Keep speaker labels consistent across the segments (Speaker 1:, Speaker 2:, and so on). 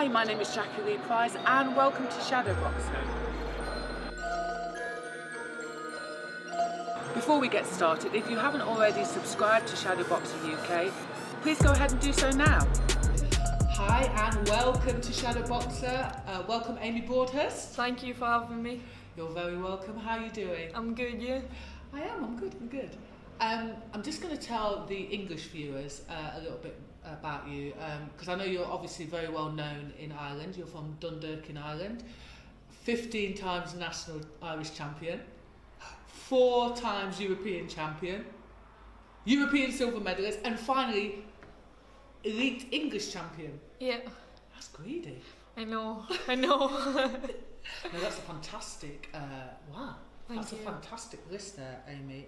Speaker 1: Hi, my name is Jackie Lee Price and welcome to Shadowboxruk. Before we get started, if you haven't already subscribed to Shadowboxruk UK, please go ahead and do so now. Hi and welcome to Shadowboxruk. Welcome Amy Broadhurst.
Speaker 2: Thank you for having me.
Speaker 1: You're very welcome. How are you doing?
Speaker 2: I'm good, you?
Speaker 1: I'm good. I'm just going to tell the English viewers a little bit about you, because I know you're obviously very well known in Ireland. You're from Dundalk in Ireland, 15 times national Irish champion, 4 times European champion, European silver medalist, and finally elite English champion.
Speaker 2: Yeah.
Speaker 1: That's greedy.
Speaker 2: I know.
Speaker 1: No, that's a fantastic, wow. That's a fantastic list there, Amy.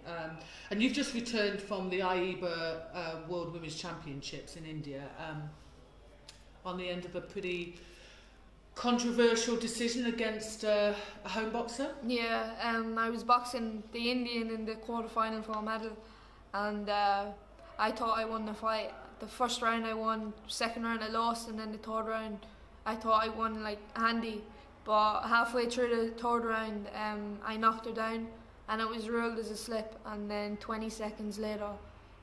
Speaker 1: And you've just returned from the AIBA World Women's Championships in India on the end of a pretty controversial decision against a home boxer.
Speaker 2: Yeah, I was boxing the Indian in the quarter-final for a medal, and I thought I won the fight. The first round I won, second round I lost, and then the third round I thought I won like handy. But halfway through the third round, I knocked her down and it was ruled as a slip, and then 20 seconds later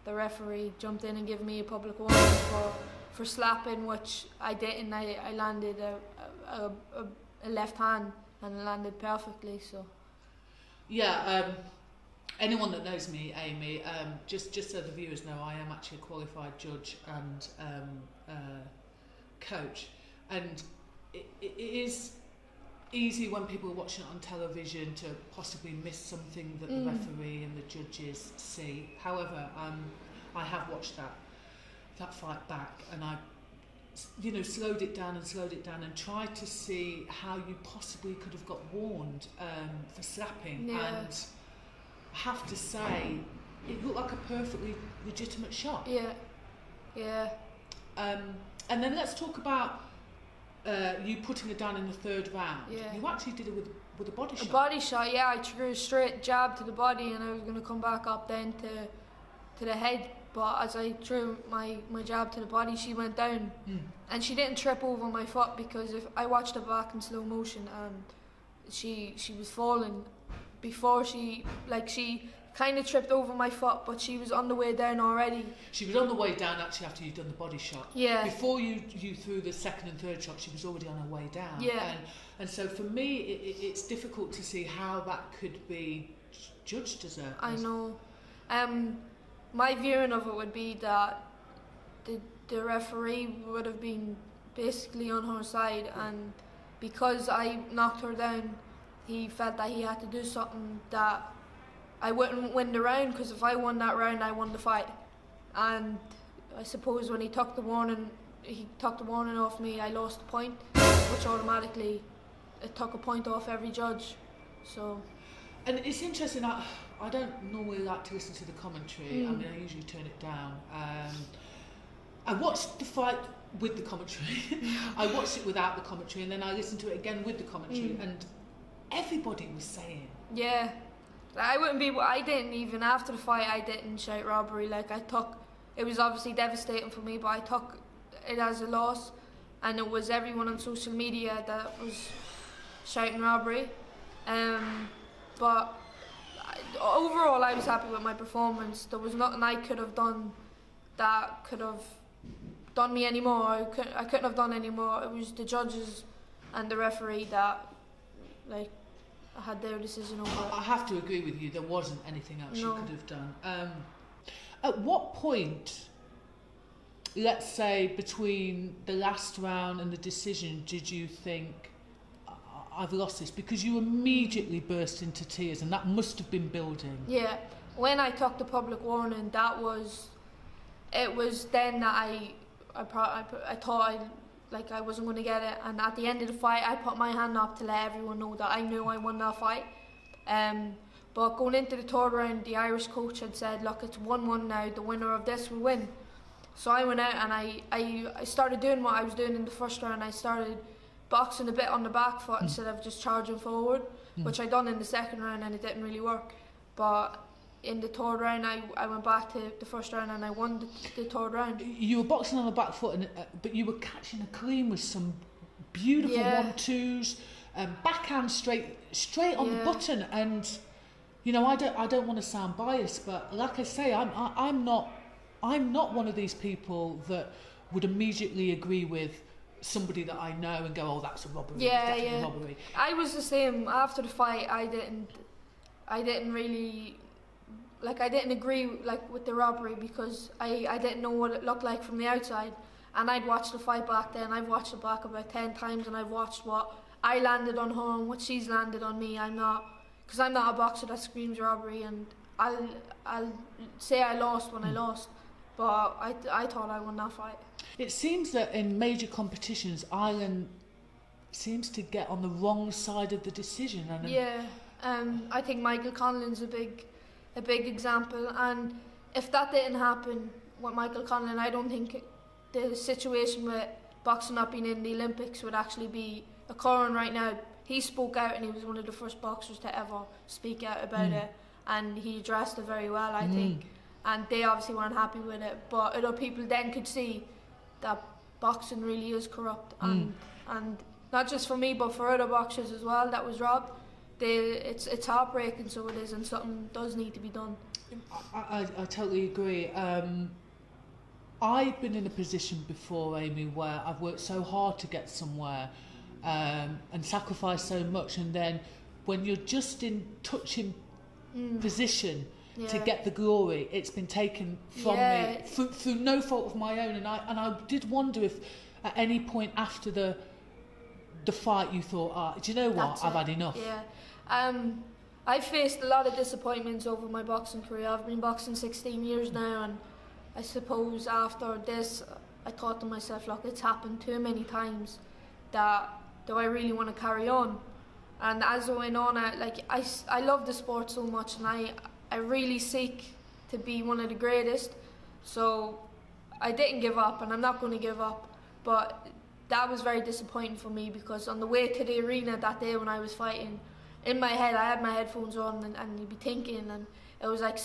Speaker 2: the referee jumped in and gave me a public warning for slapping, which I didn't. I landed a left hand and it landed perfectly. So
Speaker 1: yeah, anyone that knows me, Amy, just so the viewers know, I am actually a qualified judge and coach, and it is easy when people are watching it on television to possibly miss something that the referee and the judges see. However, I have watched that fight back, and I, slowed it down and tried to see how you possibly could have got warned for slapping.
Speaker 2: Yeah.
Speaker 1: And I have to say, it looked like a perfectly legitimate shot.
Speaker 2: Yeah.
Speaker 1: And then let's talk about you putting her down in the third round.
Speaker 2: Yeah.
Speaker 1: You actually did it with a body shot.
Speaker 2: A body shot, yeah. I threw a straight jab to the body and I was going to come back up then to the head. But as I threw my jab to the body, she went down. And she didn't trip over my foot, because if I watched her back in slow motion and she was falling before she kind of tripped over my foot, but she was on the way down already.
Speaker 1: She was on the way down actually after you'd done the body shot.
Speaker 2: Yeah.
Speaker 1: Before you threw the second and third shot, she was already on her way down.
Speaker 2: Yeah.
Speaker 1: And so for me, it's difficult to see how that could be judged as a...
Speaker 2: I know. My viewing of it would be that the referee would have been basically on her side, and because I knocked her down, he felt that he had to do something that I wouldn't win the round, because if I won that round, I won the fight. And I suppose when he took the warning off me, I lost the point, which automatically it took a point off every judge. So.
Speaker 1: And it's interesting. I don't normally like to listen to the commentary. I mean, I usually turn it down. I watched the fight with the commentary. I watched it without the commentary, and then I listened to it again with the commentary, and everybody was saying.
Speaker 2: Yeah. I didn't even, after the fight, I didn't shout robbery. It was obviously devastating for me, but I took it as a loss, and it was everyone on social media that was shouting robbery. But overall, I was happy with my performance. There was nothing I could have done that could have done me any more. I couldn't have done any more. It was the judges and the referee that, had their decision over it.
Speaker 1: I have to agree with you. There wasn't anything else you could have done. At what point, let's say between the last round and the decision, did you think, I've lost this? Because you immediately burst into tears, and that must have been building. Yeah.
Speaker 2: When I took the public warning, it was then that I thought I wasn't going to get it, and at the end of the fight I put my hand up to let everyone know that I knew I won that fight. But going into the third round, the Irish coach had said, look, it's 1-1 now, the winner of this will win. So I went out and I started doing what I was doing in the first round. I started boxing a bit on the back foot instead of just charging forward, which I done in the second round, and it didn't really work. But in the third round, I went back to the first round and I won the third round.
Speaker 1: You were boxing on the back foot, but you were catching a clean with some beautiful 1-2s, backhand straight on the button. And you know, I don't want to sound biased, but like I say, I'm not one of these people that would immediately agree with somebody that I know and go, oh, that's a robbery. Definitely a robbery.
Speaker 2: I was the same after the fight. I didn't really, like, I didn't agree like with the robbery because I didn't know what it looked like from the outside. And I'd watched the fight back then. I've watched it back about 10 times, and I've watched what I landed on her and what she's landed on me. Because I'm not a boxer that screams robbery, and I'll say I lost when I lost, but I thought I won that fight.
Speaker 1: It seems that in major competitions, Ireland seems to get on the wrong side of the decision.
Speaker 2: I think Michael Conlan's a big example, and if that didn't happen with Michael Conlan, I don't think the situation with boxing not being in the Olympics would actually be occurring right now. He spoke out, and he was one of the first boxers to ever speak out about it, and he addressed it very well, I think. And they obviously weren't happy with it, but other people then could see that boxing really is corrupt, and not just for me, but for other boxers as well that was robbed. It's heartbreaking, so it is, and something does need to be done.
Speaker 1: I totally agree. I've been in a position before, Amy, where I've worked so hard to get somewhere, and sacrificed so much, and then when you're just in touching position to get the glory, it's been taken from me through no fault of my own. And I did wonder if at any point after the fight you thought, do you know what, I've had enough.
Speaker 2: I've faced a lot of disappointments over my boxing career. I've been boxing 16 years now, and I suppose after this I thought to myself, look, it's happened too many times that do I really want to carry on? And as I went on, I love the sport so much, and I really seek to be one of the greatest. So I didn't give up, and I'm not going to give up. But that was very disappointing for me, because on the way to the arena that day when I was fighting, in my head I had my headphones on, and you'd be thinking, and it was like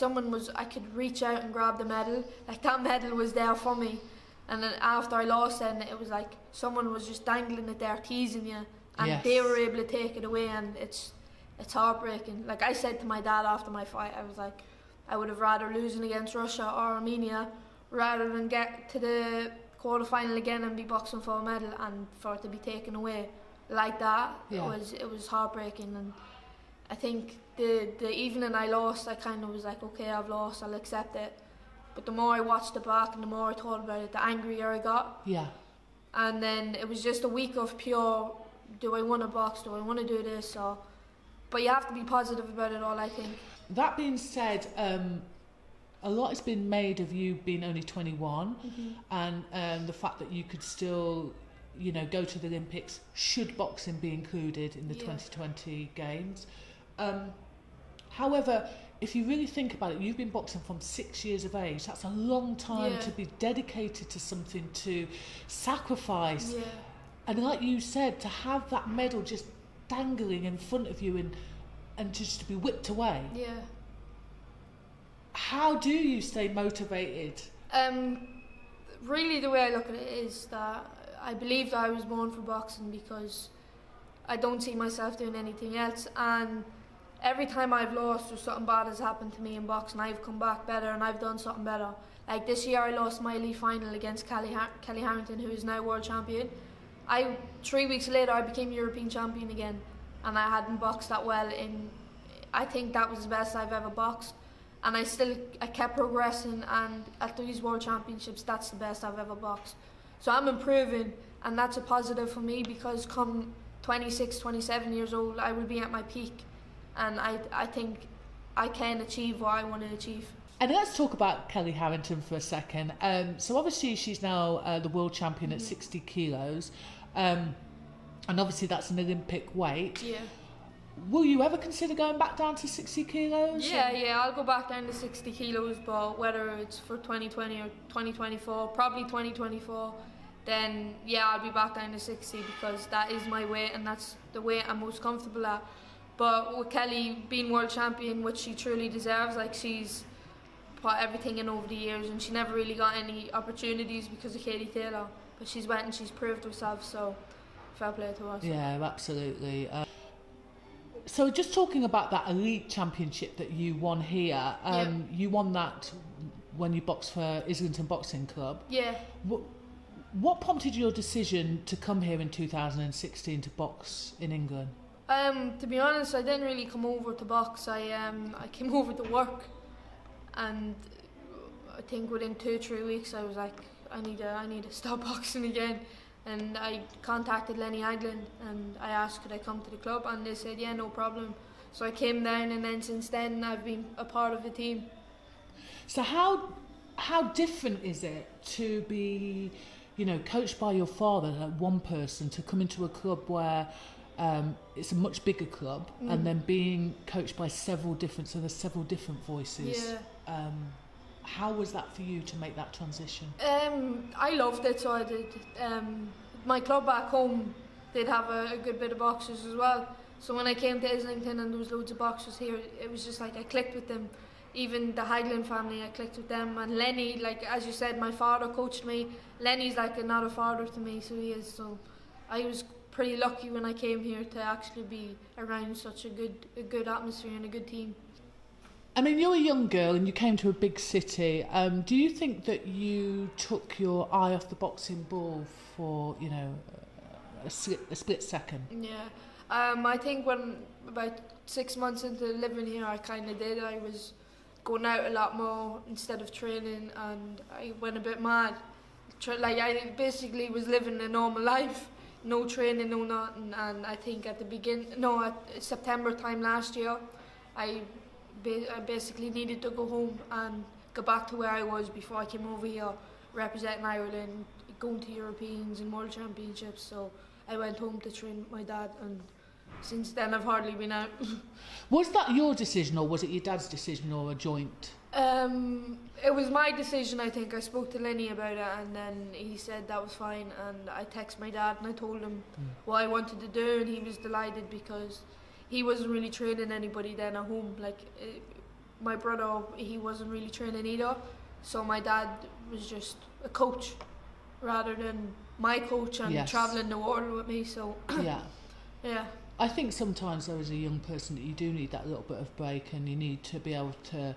Speaker 2: I could reach out and grab the medal, like that medal was there for me. And then after I lost, then it was like someone was just dangling it there, teasing you, and they were able to take it away, and it's heartbreaking. Like I said to my dad after my fight, I was like, I would have rather losing against Russia or Armenia rather than get to the quarterfinal again and be boxing for a medal and for it to be taken away like that. It was heartbreaking. And I think the evening I lost, I kind of was like, okay, I've lost, I'll accept it. But the more I watched it back and the more I thought about it, the angrier I got. And then it was just a week of pure, do I want to box, do I want to do this? But you have to be positive about it all, I think.
Speaker 1: That being said, a lot has been made of you being only 21, and the fact that you could still, you know, go to the Olympics should boxing be included in the 2020 games. However, if you really think about it, you've been boxing from 6 years of age. That's a long time to be dedicated to something, to sacrifice. And like you said, to have that medal just dangling in front of you and just to be whipped away. How do you stay motivated?
Speaker 2: Really, the way I look at it is that I believe that I was born for boxing, because I don't see myself doing anything else. And every time I've lost or something bad has happened to me in boxing, I've come back better and I've done something better. Like this year I lost my elite final against Kelly Harrington, who is now world champion. 3 weeks later I became European champion again, and I hadn't boxed that well I think that was the best I've ever boxed. And I kept progressing, and at these world championships, that's the best I've ever boxed. So I'm improving, and that's a positive for me, because come 26, 27 years old, I will be at my peak. And I think I can achieve what I want to achieve.
Speaker 1: And let's talk about Kelly Harrington for a second. So obviously she's now the world champion at 60 kilos. And obviously that's an Olympic weight. Will you ever consider going back down to 60 kilos?
Speaker 2: Yeah, I'll go back down to 60 kilos, but whether it's for 2020 or 2024, probably 2024, then I'll be back down to 60, because that is my weight and that's the weight I'm most comfortable at. But with Kelly being world champion, which she truly deserves, like she's put everything in over the years, and she never really got any opportunities because of Katie Taylor, but she's went and she's proved herself. So fair play to us.
Speaker 1: Yeah, absolutely. So just talking about that elite championship that you won here, you won that when you boxed for Islington Boxing Club.
Speaker 2: Yeah.
Speaker 1: What prompted your decision to come here in 2016 to box in England?
Speaker 2: To be honest, I didn't really come over to box. I came over to work, and I think within 2-3 weeks I was like, I need to stop boxing again. And I contacted Lenny Agland and I asked could I come to the club, and they said yeah, no problem. So I came down, and then since then I've been a part of the team. So
Speaker 1: how different is it to be, you know, coached by your father, like one person, to come into a club where it's a much bigger club, and then being coached by several different voices?
Speaker 2: Yeah.
Speaker 1: How was that for you to make that transition?
Speaker 2: I loved it, so I did. My club back home did have a good bit of boxers as well. So when I came to Islington and there was loads of boxers here, it was just like I clicked with them. Even the Hagelin family, I clicked with them. And Lenny, like as you said, my father coached me. Lenny's like another father to me, so he is. So I was pretty lucky when I came here to actually be around such a good atmosphere and a good team.
Speaker 1: I mean, you're a young girl and you came to a big city. Do you think that you took your eye off the boxing ball for, you know, a split second?
Speaker 2: Yeah. I think when about 6 months into living here, I kind of did. I was going out a lot more instead of training, and I went a bit mad. Like I basically was living a normal life, no training, no nothing. And I think at September time last year, I basically needed to go home and go back to where I was before I came over here, representing Ireland, going to Europeans and World Championships. So I went home to train with my dad, and since then I've hardly been out.
Speaker 1: Was that your decision, or was it your dad's decision, or a joint?
Speaker 2: It was my decision, I think. I spoke to Lenny about it, and then he said that was fine, and I texted my dad and I told him what I wanted to do, and he was delighted because he wasn't really training anybody then at home. Like my brother, he wasn't really training either, so my dad was just a coach rather than my coach, and travelling the world with me. So yeah.
Speaker 1: I think sometimes though, as a young person, that you do need that little bit of break, and you need to be able to,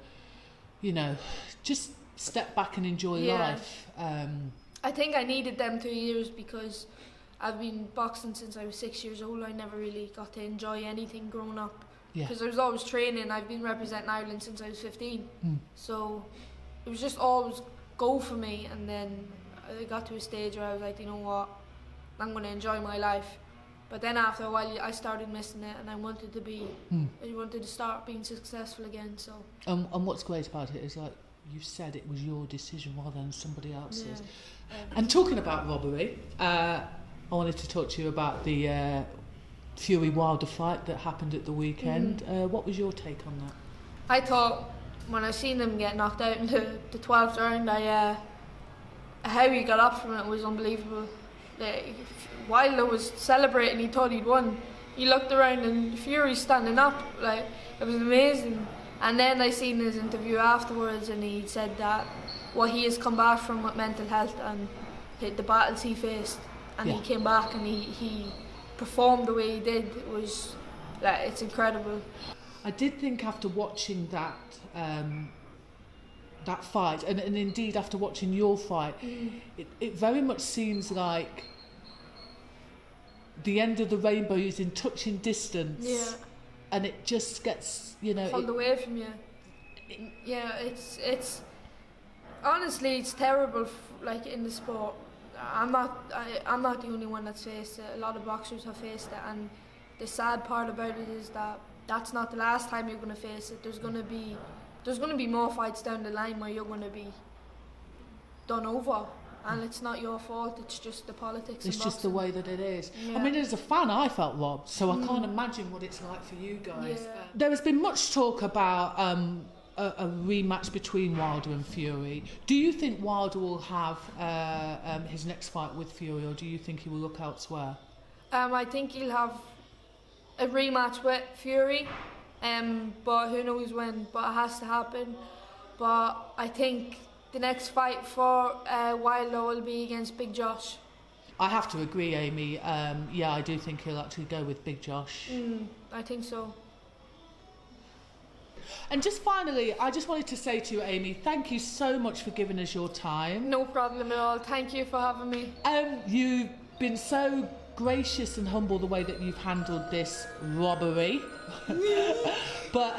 Speaker 1: you know, just step back and enjoy life.
Speaker 2: I think I needed them 2 years because I've been boxing since I was 6 years old. I never really got to enjoy anything growing up because I was always training. I've been representing Ireland since I was 15, so it was just always go for me. And then I got to a stage where I was like, you know what, I'm going to enjoy my life. But then after a while, I started missing it, and I wanted to start being successful again. So.
Speaker 1: And what's great about it is, like you said, it was your decision rather than somebody else's. And talking about robbery, I wanted to talk to you about the Fury Wilder fight that happened at the weekend. What was your take on that?
Speaker 2: I thought when I seen him get knocked out in the 12th round, how he got up from it was unbelievable. Wilder was celebrating, he thought he'd won. He looked around and Fury's standing up, like it was amazing. And then I seen his interview afterwards, and he said that what he has come back from with mental health and the battles he faced, and he came back and he performed the way he did. It was it's incredible.
Speaker 1: I did think after watching that that fight, and indeed after watching your fight, it very much seems like the end of the rainbow is in touching distance, and it just gets, you know,
Speaker 2: pulled away from you. It's honestly, it's terrible. Like in the sport, I'm not the only one that's faced it. A lot of boxers have faced it, and the sad part about it is that that's not the last time you're going to face it. There's going to be more fights down the line where you're going to be done over. And it's not your fault, it's just the politics.
Speaker 1: It's just the way that it is. I mean, as a fan, I felt robbed, so I can't imagine what it's like for you guys. There has been much talk about a rematch between Wilder and Fury. Do you think Wilder will have his next fight with Fury, or do you think he will look elsewhere?
Speaker 2: I think he'll have a rematch with Fury, but who knows when, but it has to happen. But I think the next fight for Wilder will be against Big Josh.
Speaker 1: I have to agree, Amy. Yeah, I do think he'll actually go with Big Josh.
Speaker 2: I think so.
Speaker 1: And just finally, I just wanted to say to you, Amy, thank you so much for giving us your time.
Speaker 2: No problem at all. Thank you for having me.
Speaker 1: You've been so gracious and humble the way that you've handled this robbery. But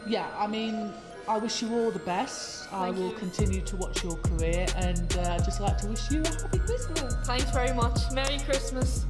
Speaker 1: yeah, I mean, I wish you all the best. I will continue to watch your career, and I'd just like to wish you a happy Christmas.
Speaker 2: Thanks very much. Merry Christmas.